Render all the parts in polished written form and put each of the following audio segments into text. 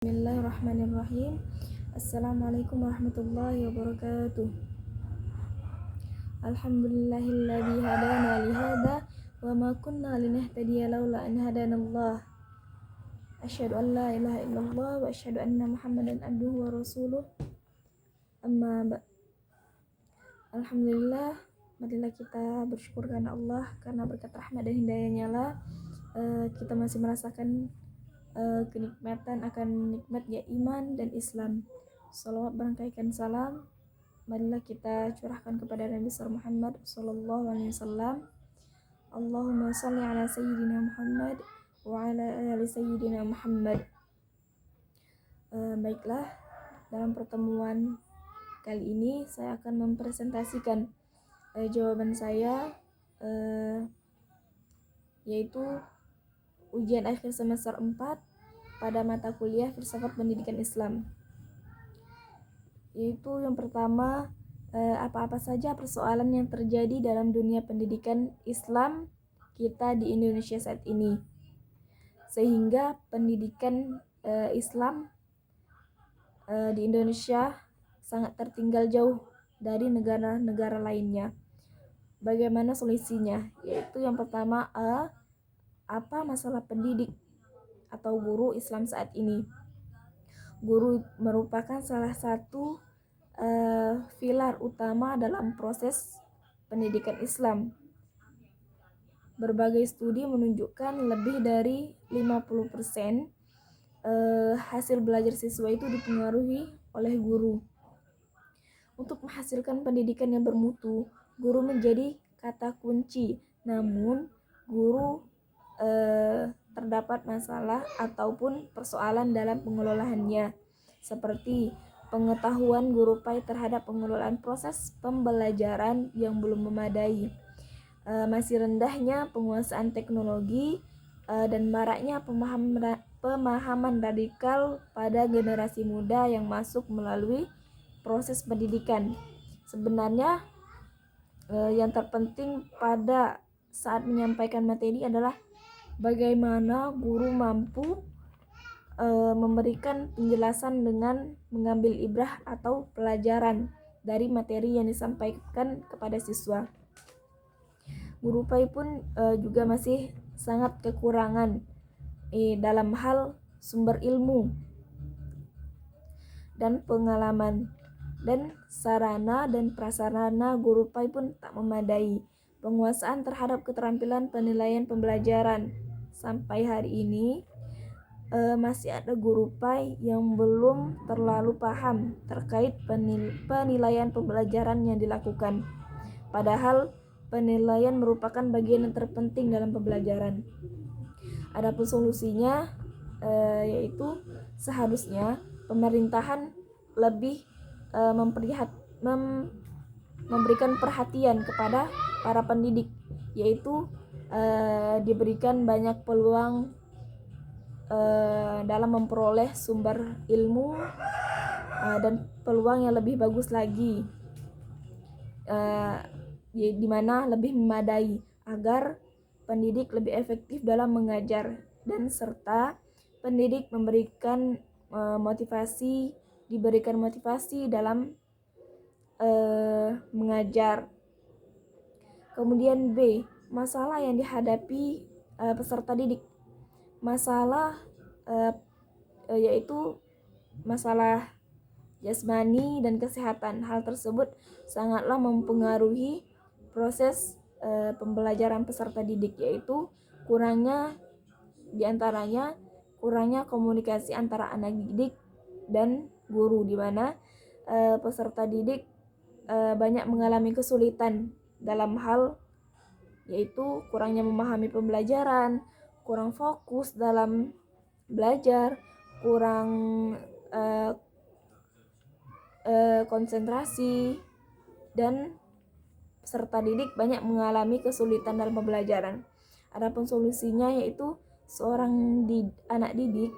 Bismillahirrahmanirrahim. Assalamualaikum warahmatullahi wabarakatuh. Alhamdulillahilladzi hadana li hadza wa ma kunna linahtadiya laula an hadanallah. Asyhadu an la ilaha illallah wa asyhadu anna Muhammadan abduhu wa rasuluh. Amma ba'. Alhamdulillah, marilah kita bersyukur karena Allah, karena berkat rahmat dan hidayahnya lah kita masih merasakan kenikmatan akan nikmatnya iman dan Islam. Salawat berangkaikan salam marilah kita curahkan kepada Nabi Muhammad sallallahu alaihi wasallam. Allahumma shalli ala sayyidina Muhammad wa ala ali sayyidina Muhammad. Baiklah, dalam pertemuan kali ini saya akan mempresentasikan jawaban saya yaitu ujian akhir semester 4 pada mata kuliah Filsafat Pendidikan Islam. Yaitu yang pertama, apa-apa saja persoalan yang terjadi dalam dunia pendidikan Islam kita di Indonesia saat ini, sehingga pendidikan Islam di Indonesia sangat tertinggal jauh dari negara-negara lainnya. Bagaimana solusinya? Yaitu yang pertama, apa masalah pendidik atau guru Islam saat ini? Guru merupakan salah satu pilar utama dalam proses pendidikan Islam. Berbagai studi menunjukkan lebih dari 50% hasil belajar siswa itu dipengaruhi oleh guru. Untuk menghasilkan pendidikan yang bermutu, guru menjadi kata kunci. Namun, guru terdapat masalah ataupun persoalan dalam pengelolaannya, seperti pengetahuan guru PAI terhadap pengelolaan proses pembelajaran yang belum memadai, masih rendahnya penguasaan teknologi, dan maraknya pemahaman radikal pada generasi muda yang masuk melalui proses pendidikan. Sebenarnya yang terpenting pada saat menyampaikan materi adalah bagaimana guru mampu memberikan penjelasan dengan mengambil ibrah atau pelajaran dari materi yang disampaikan kepada siswa. Guru PAI pun juga masih sangat kekurangan dalam hal sumber ilmu dan pengalaman, dan sarana dan prasarana guru PAI pun tak memadai. Penguasaan terhadap keterampilan penilaian pembelajaran. Sampai hari ini masih ada guru PAI yang belum terlalu paham terkait penilaian pembelajaran yang dilakukan. Padahal penilaian merupakan bagian yang terpenting dalam pembelajaran. Adapun solusinya yaitu seharusnya pemerintahan lebih memberikan perhatian kepada para pendidik, yaitu diberikan banyak peluang dalam memperoleh sumber ilmu dan peluang yang lebih bagus lagi, di mana lebih memadai agar pendidik lebih efektif dalam mengajar, dan serta pendidik diberikan motivasi dalam mengajar. Kemudian B, masalah yang dihadapi peserta didik. Masalah yaitu masalah jasmani dan kesehatan. Hal tersebut sangatlah mempengaruhi proses pembelajaran peserta didik, yaitu diantaranya kurangnya komunikasi antara anak didik dan guru, di mana peserta didik banyak mengalami kesulitan dalam hal yaitu kurangnya memahami pembelajaran, kurang fokus dalam belajar, kurang konsentrasi, dan peserta didik banyak mengalami kesulitan dalam pembelajaran. Adapun solusinya yaitu seorang anak didik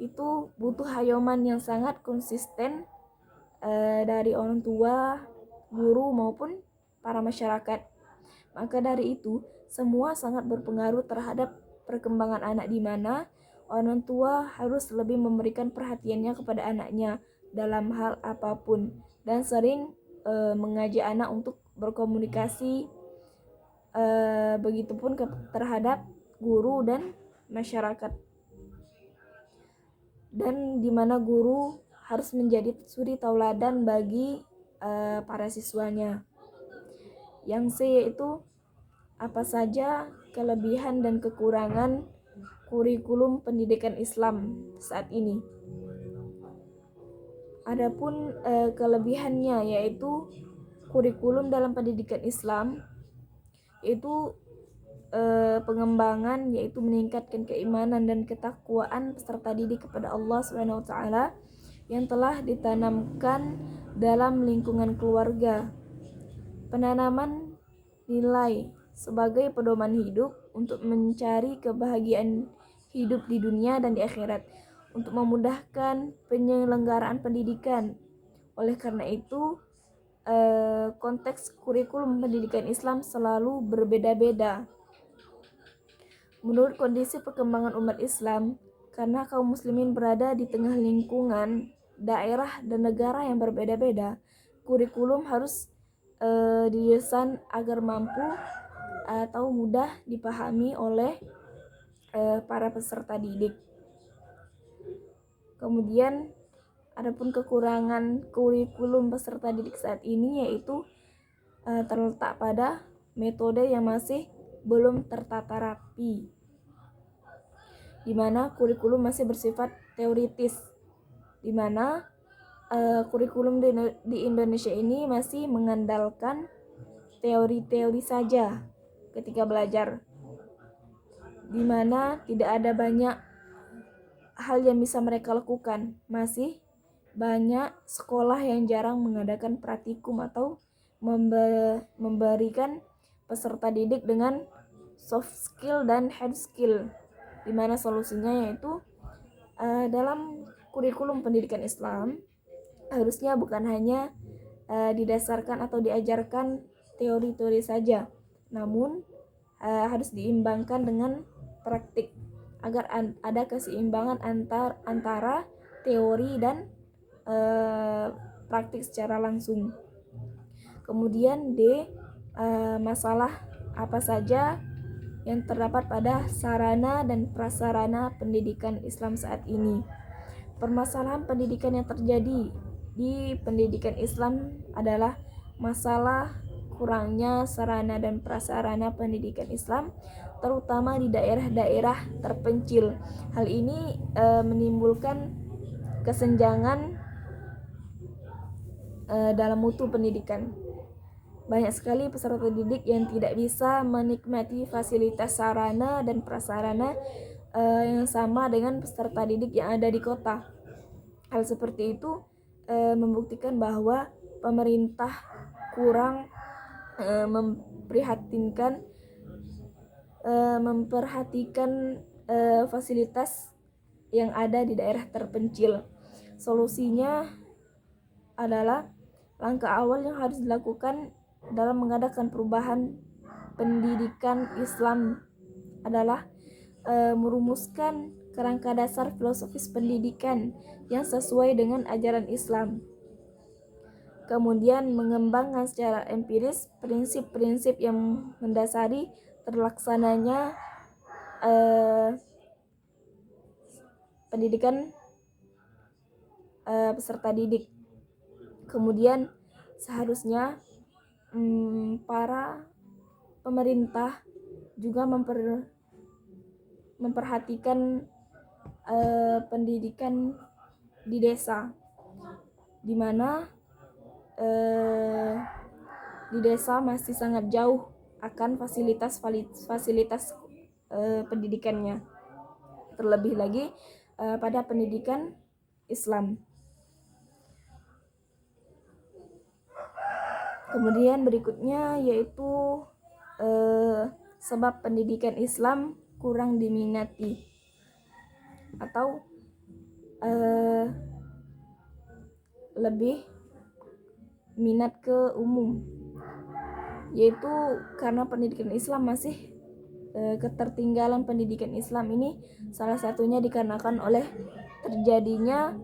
itu butuh hayoman yang sangat konsisten dari orang tua, guru maupun para masyarakat. Maka dari itu, semua sangat berpengaruh terhadap perkembangan anak, di mana Orang tua harus lebih memberikan perhatiannya kepada anaknya dalam hal apapun dan sering mengajak anak untuk berkomunikasi, begitupun terhadap guru dan masyarakat, dan di mana guru harus menjadi suri tauladan bagi para siswanya. Yang C yaitu apa saja kelebihan dan kekurangan kurikulum pendidikan Islam saat ini. Adapun kelebihannya yaitu kurikulum dalam pendidikan Islam yaitu pengembangan, yaitu meningkatkan keimanan dan ketakwaan peserta didik kepada Allah Subhanahu wa taala yang telah ditanamkan dalam lingkungan keluarga. Penanaman nilai sebagai pedoman hidup untuk mencari kebahagiaan hidup di dunia dan di akhirat, untuk memudahkan penyelenggaraan pendidikan. Oleh karena itu, konteks kurikulum pendidikan Islam selalu berbeda-beda menurut kondisi perkembangan umat Islam, karena kaum muslimin berada di tengah lingkungan, daerah, dan negara yang berbeda-beda. Kurikulum harus didesain agar mampu atau mudah dipahami oleh para peserta didik. Kemudian adapun kekurangan kurikulum peserta didik saat ini yaitu terletak pada metode yang masih belum tertata rapi, di mana kurikulum masih bersifat teoritis, di mana kurikulum di Indonesia ini masih mengandalkan teori-teori saja ketika belajar, di mana tidak ada banyak hal yang bisa mereka lakukan. Masih banyak sekolah yang jarang mengadakan praktikum atau memberikan peserta didik dengan soft skill dan hard skill, di mana solusinya yaitu dalam kurikulum pendidikan Islam harusnya bukan hanya didasarkan atau diajarkan teori-teori saja, namun harus diimbangkan dengan praktik agar ada keseimbangan antara teori dan praktik secara langsung. Kemudian D, masalah apa saja yang terdapat pada sarana dan prasarana pendidikan Islam saat ini. Permasalahan pendidikan yang terjadi di pendidikan Islam adalah masalah kurangnya sarana dan prasarana pendidikan Islam, terutama di daerah-daerah terpencil. Hal ini menimbulkan kesenjangan dalam mutu pendidikan. Banyak sekali peserta didik yang tidak bisa menikmati fasilitas sarana dan prasarana yang sama dengan peserta didik yang ada di kota. Hal seperti itu membuktikan bahwa pemerintah kurang memperhatikan fasilitas yang ada di daerah terpencil. Solusinya adalah langkah awal yang harus dilakukan dalam mengadakan perubahan pendidikan Islam adalah merumuskan kerangka dasar filosofis pendidikan yang sesuai dengan ajaran Islam. Kemudian mengembangkan secara empiris prinsip-prinsip yang mendasari terlaksananya pendidikan peserta didik. Kemudian seharusnya para pemerintah juga memperhatikan pendidikan di desa, di mana di desa masih sangat jauh akan fasilitas pendidikannya, terlebih lagi pada pendidikan Islam. Kemudian berikutnya yaitu sebab pendidikan Islam kurang diminati atau lebih minat ke umum, yaitu karena pendidikan Islam masih ketertinggalan pendidikan Islam ini salah satunya dikarenakan oleh terjadinya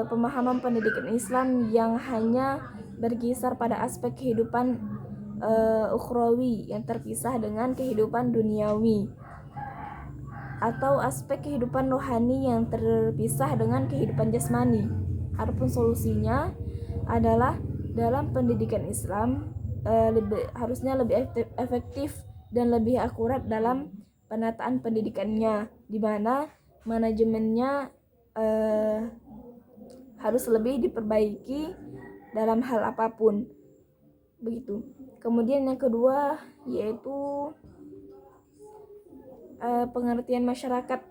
pemahaman pendidikan Islam yang hanya berkisar pada aspek kehidupan ukhrawi yang terpisah dengan kehidupan duniawi, atau aspek kehidupan rohani yang terpisah dengan kehidupan jasmani. Adapun solusinya adalah dalam pendidikan Islam harusnya lebih efektif dan lebih akurat dalam penataan pendidikannya, di mana manajemennya harus lebih diperbaiki dalam hal apapun. Begitu. Kemudian yang kedua yaitu pengertian masyarakat.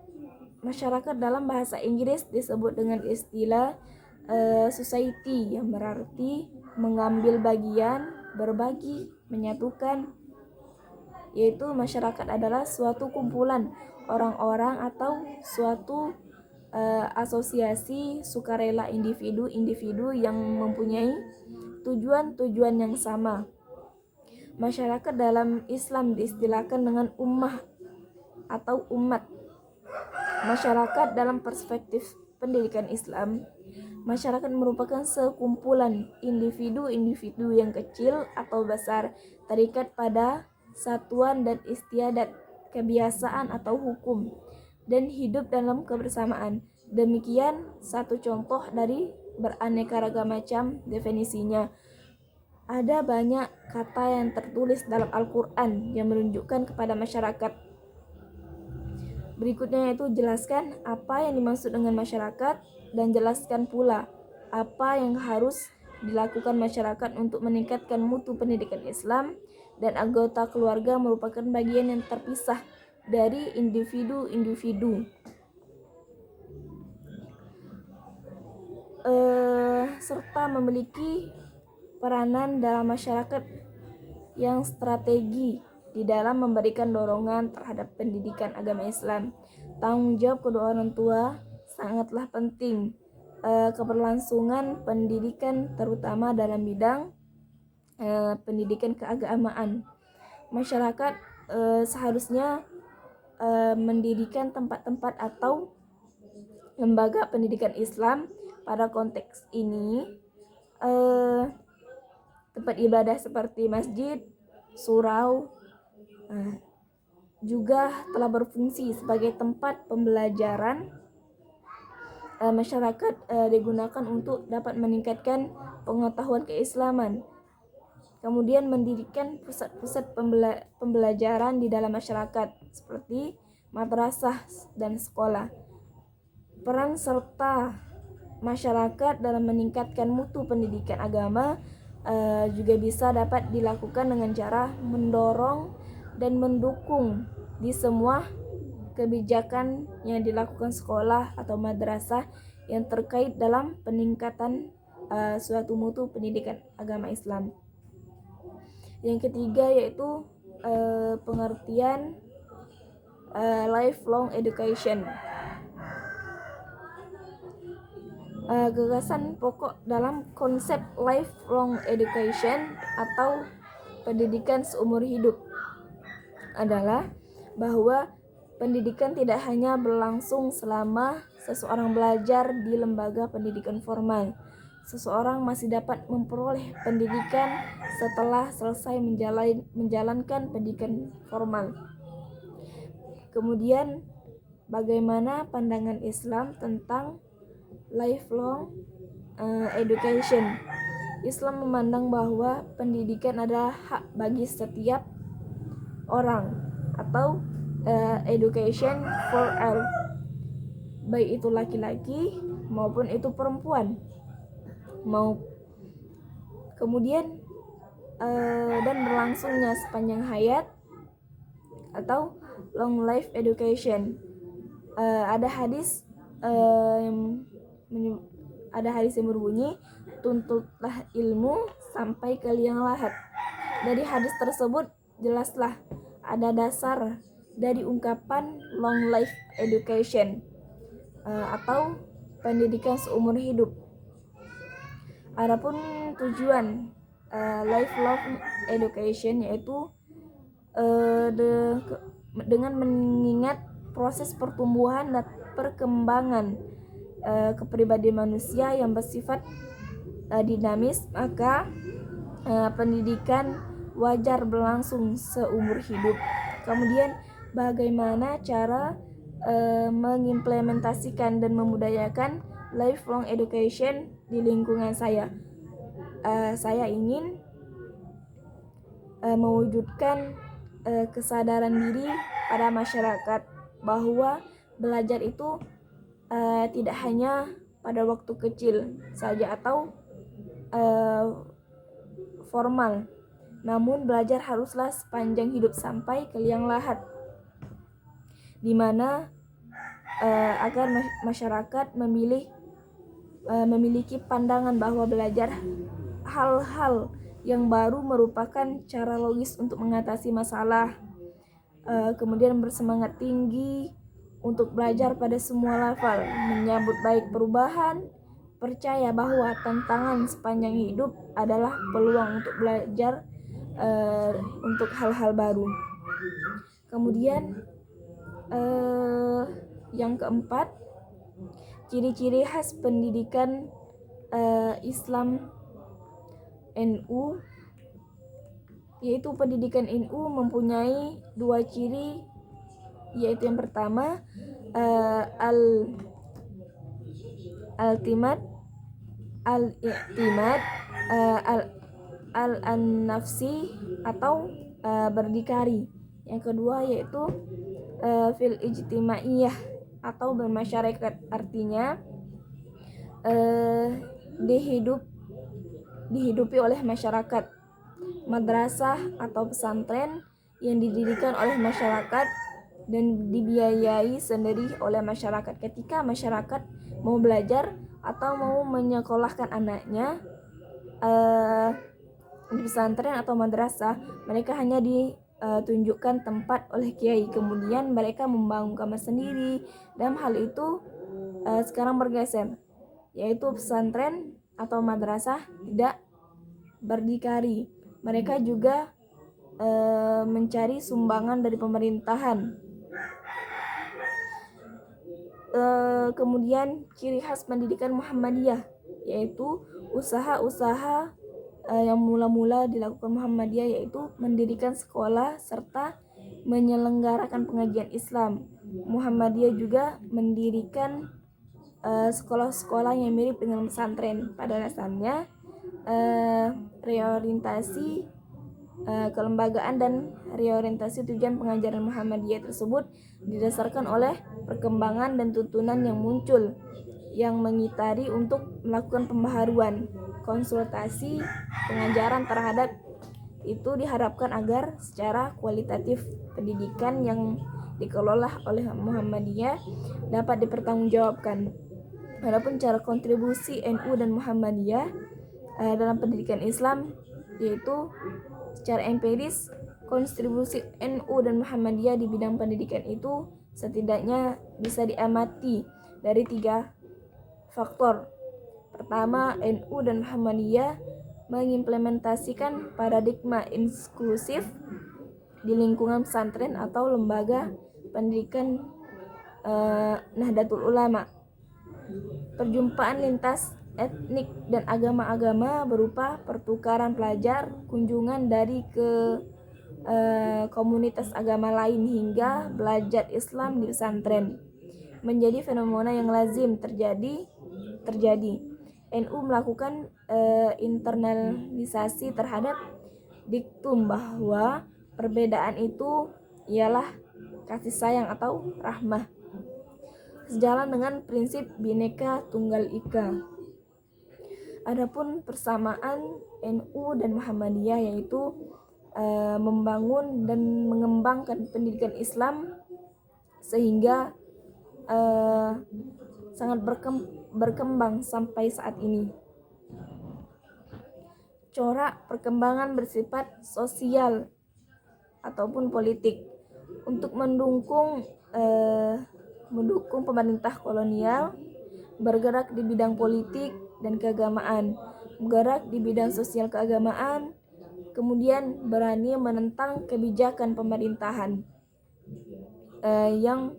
Masyarakat dalam bahasa Inggris disebut dengan istilah society, yang berarti mengambil bagian, berbagi, menyatukan. Yaitu masyarakat adalah suatu kumpulan orang-orang atau suatu asosiasi sukarela individu-individu yang mempunyai tujuan-tujuan yang sama. Masyarakat dalam Islam diistilahkan dengan ummah atau umat. Masyarakat dalam perspektif pendidikan Islam, masyarakat merupakan sekumpulan individu-individu yang kecil atau besar terikat pada satuan dan istiadat, kebiasaan atau hukum, dan hidup dalam kebersamaan. Demikian satu contoh dari beraneka ragam macam definisinya. Ada banyak kata yang tertulis dalam Al-Quran yang menunjukkan kepada masyarakat. Berikutnya yaitu jelaskan apa yang dimaksud dengan masyarakat dan jelaskan pula apa yang harus dilakukan masyarakat untuk meningkatkan mutu pendidikan Islam, dan anggota keluarga merupakan bagian yang terpisah dari individu-individu. Serta memiliki peranan dalam masyarakat yang strategi di dalam memberikan dorongan terhadap pendidikan agama Islam. Tanggung jawab kedua orang tua sangatlah penting. Keberlangsungan pendidikan terutama dalam bidang pendidikan keagamaan. Masyarakat seharusnya mendirikan tempat-tempat atau lembaga pendidikan Islam. Pada konteks ini tempat ibadah seperti masjid, surau juga telah berfungsi sebagai tempat pembelajaran masyarakat, digunakan untuk dapat meningkatkan pengetahuan keislaman. Kemudian mendirikan pusat-pusat pembelajaran di dalam masyarakat seperti madrasah dan sekolah. Peran serta masyarakat dalam meningkatkan mutu pendidikan agama juga bisa dapat dilakukan dengan cara mendorong dan mendukung di semua kebijakan yang dilakukan sekolah atau madrasah yang terkait dalam peningkatan suatu mutu pendidikan agama Islam. Yang ketiga yaitu pengertian lifelong education. Gagasan pokok dalam konsep lifelong education atau pendidikan seumur hidup adalah bahwa pendidikan tidak hanya berlangsung selama seseorang belajar di lembaga pendidikan formal. Seseorang masih dapat memperoleh pendidikan setelah selesai menjalankan pendidikan formal. Kemudian, bagaimana pandangan Islam tentang lifelong education? Islam memandang bahwa pendidikan adalah hak bagi setiap orang atau education for all, baik itu laki-laki maupun itu perempuan. Kemudian dan berlangsungnya sepanjang hayat atau long life education. Ada hadis yang berbunyi, tuntutlah ilmu sampai ke liang lahat. Dari hadis tersebut jelaslah ada dasar dari ungkapan long life education atau pendidikan seumur hidup. Adapun tujuan lifelong education yaitu dengan mengingat proses pertumbuhan dan perkembangan kepribadian manusia yang bersifat dinamis, maka pendidikan wajar berlangsung seumur hidup. Kemudian bagaimana cara mengimplementasikan dan membudayakan lifelong education di lingkungan saya? Saya ingin mewujudkan kesadaran diri pada masyarakat bahwa belajar itu tidak hanya pada waktu kecil saja atau formal, namun belajar haruslah sepanjang hidup sampai ke liang lahat, di mana agar masyarakat memiliki pandangan bahwa belajar hal-hal yang baru merupakan cara logis untuk mengatasi masalah, kemudian bersemangat tinggi untuk belajar pada semua level, menyambut baik perubahan, percaya bahwa tantangan sepanjang hidup adalah peluang untuk belajar untuk hal-hal baru. Kemudian yang keempat, ciri-ciri khas pendidikan Islam NU, yaitu pendidikan NU mempunyai dua ciri, yaitu yang pertama al-i'timad al-nafsi atau berdikari. Yang kedua yaitu fil ijtimaiyah atau bermasyarakat, artinya dihidupi oleh masyarakat. Madrasah atau pesantren yang didirikan oleh masyarakat dan dibiayai sendiri oleh masyarakat. Ketika masyarakat mau belajar atau mau menyekolahkan anaknya di pesantren atau madrasah, mereka hanya ditunjukkan tempat oleh kiai, kemudian mereka membangun kamar sendiri. Dalam hal itu sekarang bergeser, yaitu pesantren atau madrasah tidak berdikari. Mereka juga mencari sumbangan dari pemerintahan. Kemudian ciri khas pendidikan Muhammadiyah, yaitu usaha-usaha yang mula-mula dilakukan Muhammadiyah, yaitu mendirikan sekolah serta menyelenggarakan pengajian Islam. Muhammadiyah juga mendirikan sekolah-sekolah yang mirip dengan pesantren. Pada dasarnya reorientasi kelembagaan dan reorientasi tujuan pengajaran Muhammadiyah tersebut didasarkan oleh perkembangan dan tuntunan yang muncul yang mengitari untuk melakukan pembaharuan. Konsultasi pengajaran terhadap itu diharapkan agar secara kualitatif pendidikan yang dikelola oleh Muhammadiyah dapat dipertanggungjawabkan. Adapun cara kontribusi NU dan Muhammadiyah dalam pendidikan Islam, yaitu secara empiris kontribusi NU dan Muhammadiyah di bidang pendidikan itu setidaknya bisa diamati dari 3 faktor. Pertama, NU dan Muhammadiyah mengimplementasikan paradigma inklusif di lingkungan pesantren atau lembaga pendidikan Nahdlatul Ulama. Perjumpaan lintas etnik dan agama-agama berupa pertukaran pelajar, kunjungan dari ke komunitas agama lain hingga belajar Islam di pesantren menjadi fenomena yang lazim terjadi. NU melakukan internalisasi terhadap diktum bahwa perbedaan itu ialah kasih sayang atau rahmah, sejalan dengan prinsip Bhinneka Tunggal Ika. Adapun persamaan NU dan Muhammadiyah yaitu membangun dan mengembangkan pendidikan Islam sehingga sangat berkembang sampai saat ini. Corak perkembangan bersifat sosial ataupun politik untuk mendukung pemerintah kolonial, bergerak di bidang politik dan keagamaan, bergerak di bidang sosial keagamaan, kemudian berani menentang kebijakan pemerintahan yang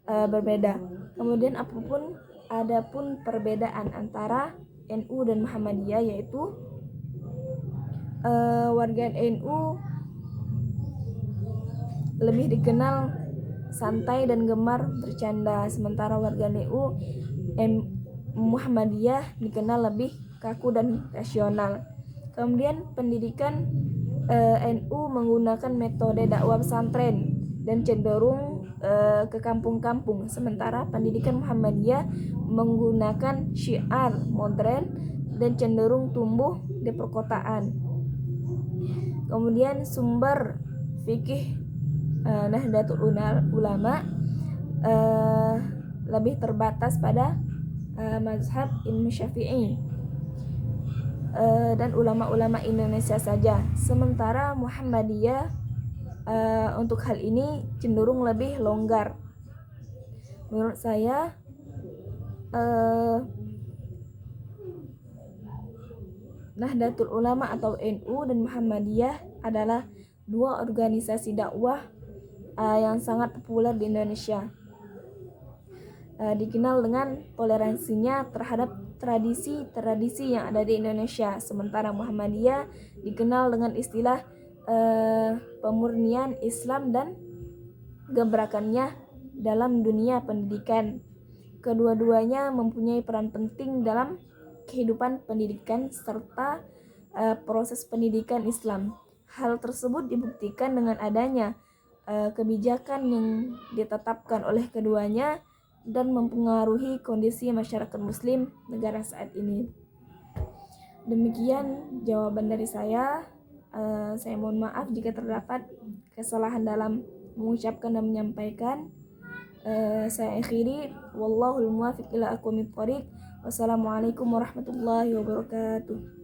berbeda. Kemudian adapun perbedaan antara NU dan Muhammadiyah, yaitu warga NU lebih dikenal santai dan gemar bercanda, sementara warga Muhammadiyah dikenal lebih kaku dan rasional. Kemudian pendidikan NU menggunakan metode dakwah pesantren dan cenderung ke kampung-kampung, sementara pendidikan Muhammadiyah menggunakan syiar modern dan cenderung tumbuh di perkotaan. Kemudian sumber fikih Nahdlatul Ulama lebih terbatas pada mazhab Imam Syafi'i dan ulama-ulama Indonesia saja, sementara Muhammadiyah untuk hal ini cenderung lebih longgar. Menurut saya Nahdlatul Ulama atau NU dan Muhammadiyah adalah dua organisasi dakwah yang sangat populer di Indonesia. Dikenal dengan toleransinya terhadap tradisi-tradisi yang ada di Indonesia, sementara Muhammadiyah dikenal dengan istilah pemurnian Islam dan gebrakannya dalam dunia pendidikan. Kedua-duanya mempunyai peran penting dalam kehidupan pendidikan serta proses pendidikan Islam. Hal tersebut dibuktikan dengan adanya kebijakan yang ditetapkan oleh keduanya dan mempengaruhi kondisi masyarakat muslim negara saat ini. Demikian jawaban dari saya. Saya mohon maaf jika terdapat kesalahan dalam mengucapkan dan menyampaikan. Saya akhiri, wallahul muwaffiq ila aqwamit thoriq. Wassalamualaikum warahmatullahi wabarakatuh.